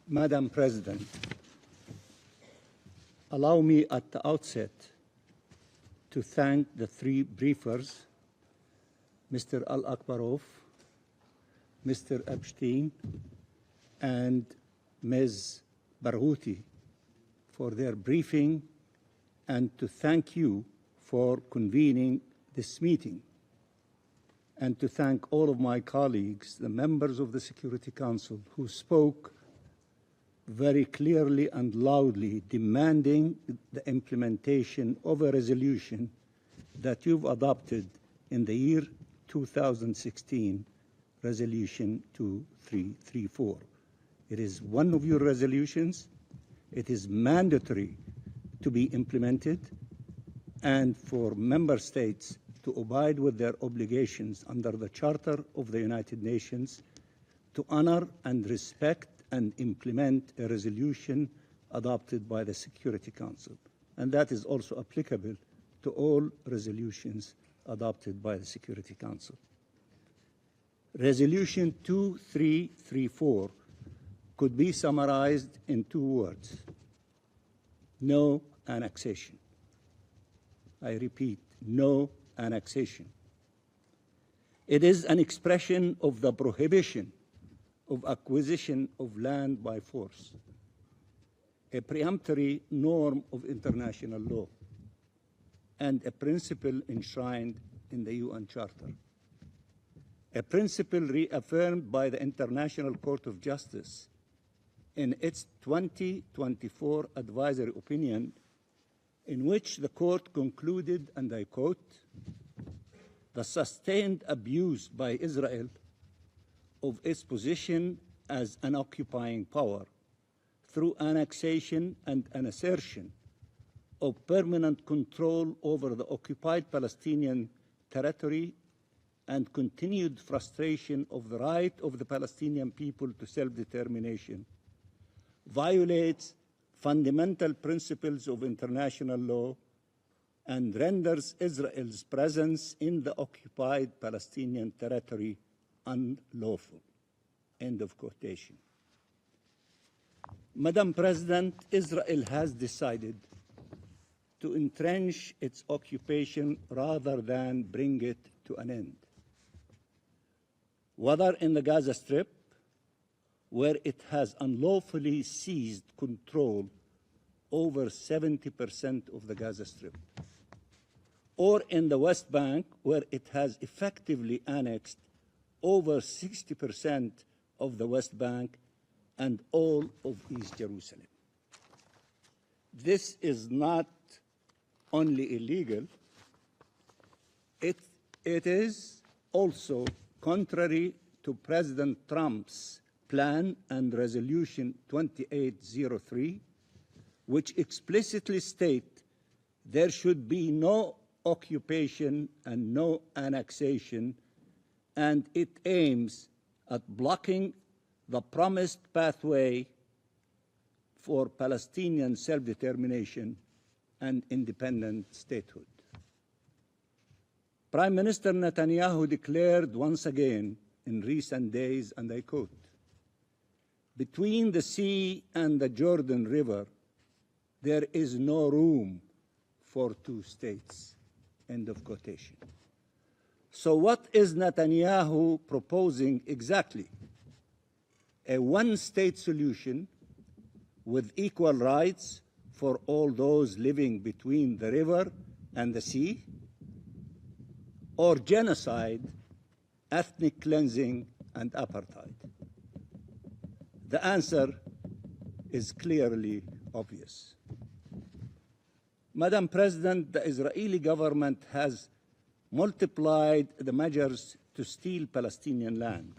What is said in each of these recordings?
Madam President, allow me at the outset to thank the three briefers, Mr. Al-Akbarov, Mr. Epstein, and Ms. Barghouti for their briefing, and to thank you for convening this meeting, and to thank all of my colleagues, the members of the Security Council, who spoke very clearly and loudly, demanding the implementation of a resolution that you've adopted in the year 2016, Resolution 2334. It is one of your resolutions. It is mandatory to be implemented, and for member states to abide with their obligations under the Charter of the United Nations to honor and respect and implement a resolution adopted by the Security Council. And that is also applicable to all resolutions adopted by the Security Council. Resolution 2334 could be summarized in two words: no annexation. I repeat, no annexation. It is an expression of the prohibition of acquisition of land by force, a peremptory norm of international law, and a principle enshrined in the UN Charter, a principle reaffirmed by the International Court of Justice in its 2024 advisory opinion, in which the court concluded, and I quote, "The sustained abuse by Israel of its position as an occupying power through annexation and an assertion of permanent control over the occupied Palestinian territory and continued frustration of the right of the Palestinian people to self-determination violates fundamental principles of international law and renders Israel's presence in the occupied Palestinian territory unlawful." End of quotation. Madam President, Israel has decided to entrench its occupation rather than bring it to an end. Whether in the Gaza Strip, where it has unlawfully seized control over 70% of the Gaza Strip, or in the West Bank, where it has effectively annexed over 60% of the West Bank and all of East Jerusalem. This is not only illegal, it is also contrary to President Trump's plan and Resolution 2803, which explicitly state there should be no occupation and no annexation, and it aims at blocking the promised pathway for Palestinian self-determination and independent statehood. Prime Minister Netanyahu declared once again in recent days, and I quote, "Between the sea and the Jordan River, there is no room for two states." End of quotation. So what is Netanyahu proposing exactly? A one-state solution with equal rights for all those living between the river and the sea? Or genocide, ethnic cleansing, and apartheid? The answer is clearly obvious. Madam President, the Israeli government has multiplied the measures to steal Palestinian land.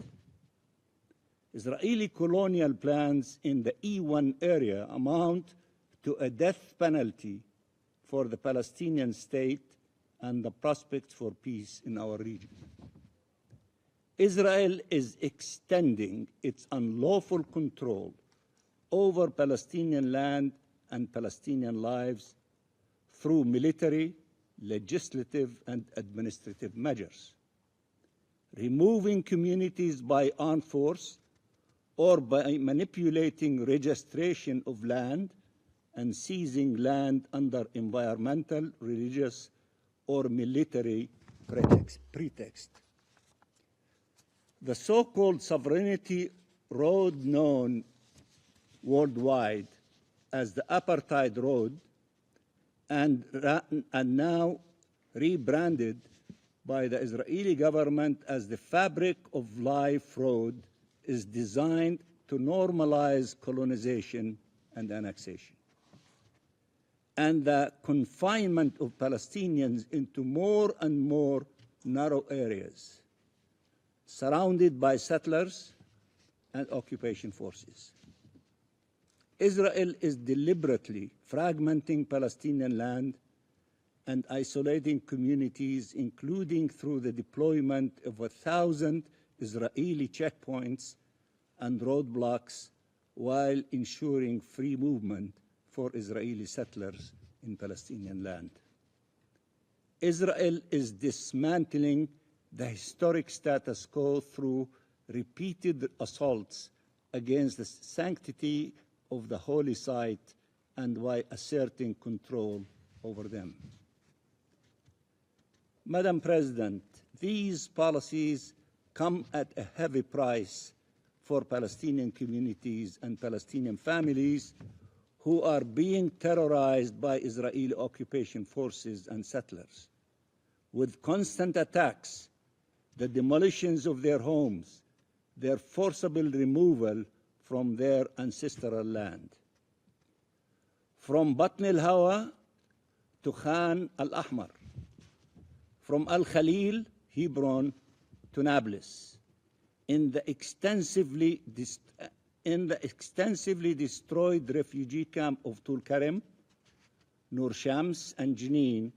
Israeli colonial plans in the E1 area amount to a death penalty for the Palestinian state and the prospects for peace in our region. Israel is extending its unlawful control over Palestinian land and Palestinian lives through military, legislative, and administrative measures, removing communities by armed force or by manipulating registration of land and seizing land under environmental, religious, or military pretext. The so-called sovereignty road, known worldwide as the Apartheid Road, and now rebranded by the Israeli government as the Fabric of Life Road, is designed to normalize colonization and annexation, and the confinement of Palestinians into more and more narrow areas, surrounded by settlers and occupation forces. Israel is deliberately fragmenting Palestinian land and isolating communities, including through the deployment of 1,000 Israeli checkpoints and roadblocks, while ensuring free movement for Israeli settlers in Palestinian land. Israel is dismantling the historic status quo through repeated assaults against the sanctity of the holy site and by asserting control over them. Madam President, these policies come at a heavy price for Palestinian communities and Palestinian families who are being terrorized by Israeli occupation forces and settlers, with constant attacks, the demolitions of their homes, their forcible removal from their ancestral land. From Batn al-Hawa to Khan al-Ahmar, from Al-Khalil, Hebron, to Nablus, in the extensively destroyed refugee camp of Tulkarem, Nur Shams, and Jenin,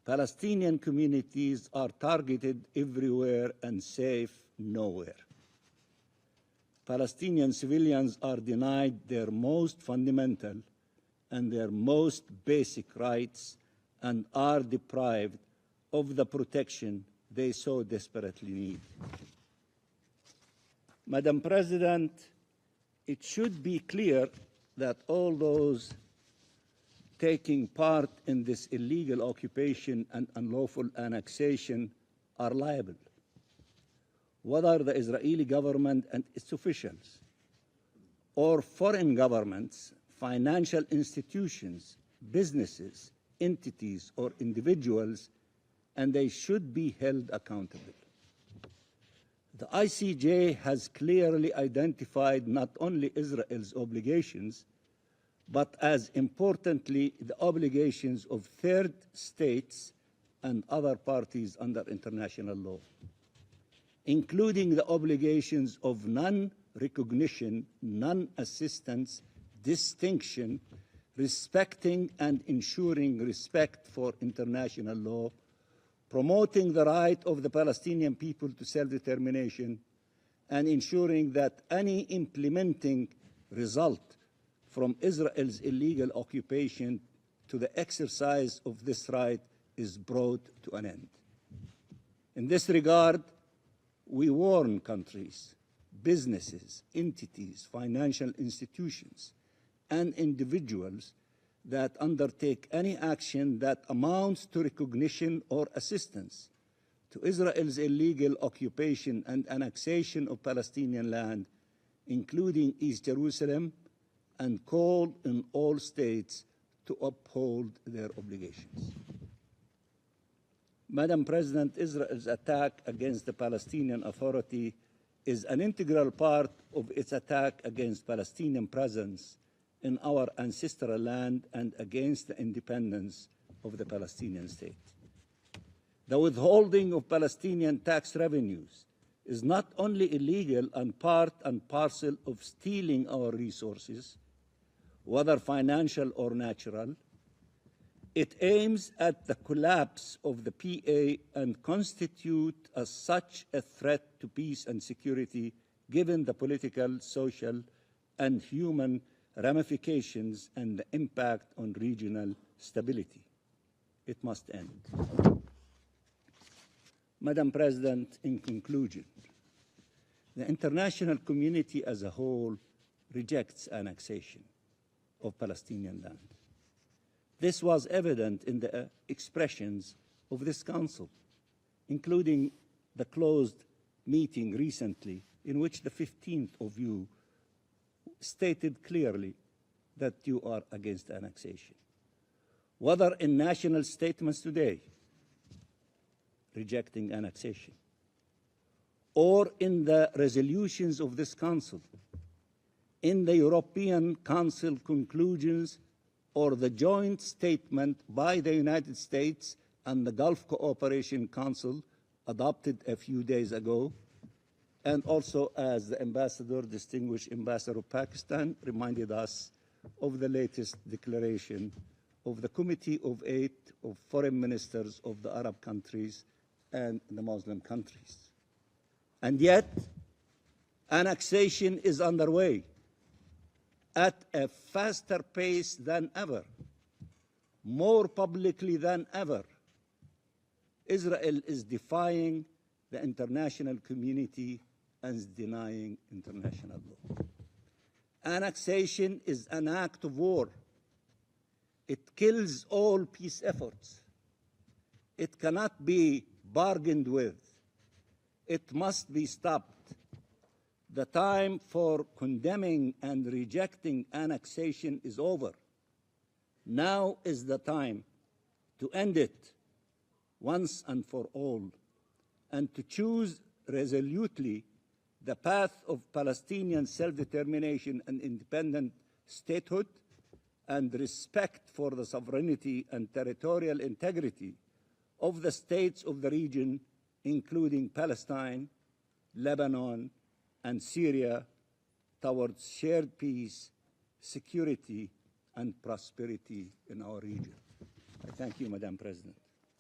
Palestinian communities are targeted everywhere and safe nowhere. Palestinian civilians are denied their most fundamental and their most basic rights and are deprived of the protection they so desperately need. Madam President, it should be clear that all those taking part in this illegal occupation and unlawful annexation are liable, whether the Israeli government and its officials, or foreign governments, financial institutions, businesses, entities, or individuals, and they should be held accountable. The ICJ has clearly identified not only Israel's obligations, but as importantly, the obligations of third states and other parties under international law, including the obligations of non-recognition, non-assistance, distinction, respecting and ensuring respect for international law, promoting the right of the Palestinian people to self-determination, and ensuring that any implementing result from Israel's illegal occupation to the exercise of this right is brought to an end. In this regard, we warn countries, businesses, entities, financial institutions, and individuals that undertake any action that amounts to recognition or assistance to Israel's illegal occupation and annexation of Palestinian land, including East Jerusalem, and call on all states to uphold their obligations. Madam President, Israel's attack against the Palestinian Authority is an integral part of its attack against Palestinian presence in our ancestral land and against the independence of the Palestinian state. The withholding of Palestinian tax revenues is not only illegal and part and parcel of stealing our resources, whether financial or natural, it aims at the collapse of the PA and constitutes as such a threat to peace and security, given the political, social, and human ramifications and the impact on regional stability. It must end. Madam President, in conclusion, The international community as a whole rejects annexation of Palestinian land. This was evident in the expressions of this Council, including the closed meeting recently, in which the 15th of you stated clearly that you are against annexation. Whether in national statements today, rejecting annexation, or in the resolutions of this Council, in the European Council conclusions, or the joint statement by the United States and the Gulf Cooperation Council adopted a few days ago, and also as the Ambassador, distinguished Ambassador of Pakistan, reminded us of the latest declaration of the Committee of 8 of Foreign Ministers of the Arab countries and the Muslim countries. And yet, annexation is underway at a faster pace than ever, more publicly than ever. Israel is defying the international community and is denying international law. Annexation is an act of war. It kills all peace efforts. It cannot be bargained with. It must be stopped. The time for condemning and rejecting annexation is over. Now is the time to end it once and for all, and to choose resolutely the path of Palestinian self-determination and independent statehood, and respect for the sovereignty and territorial integrity of the states of the region, including Palestine, Lebanon, and Syria, towards shared peace, security, and prosperity in our region. I thank you, Madam President.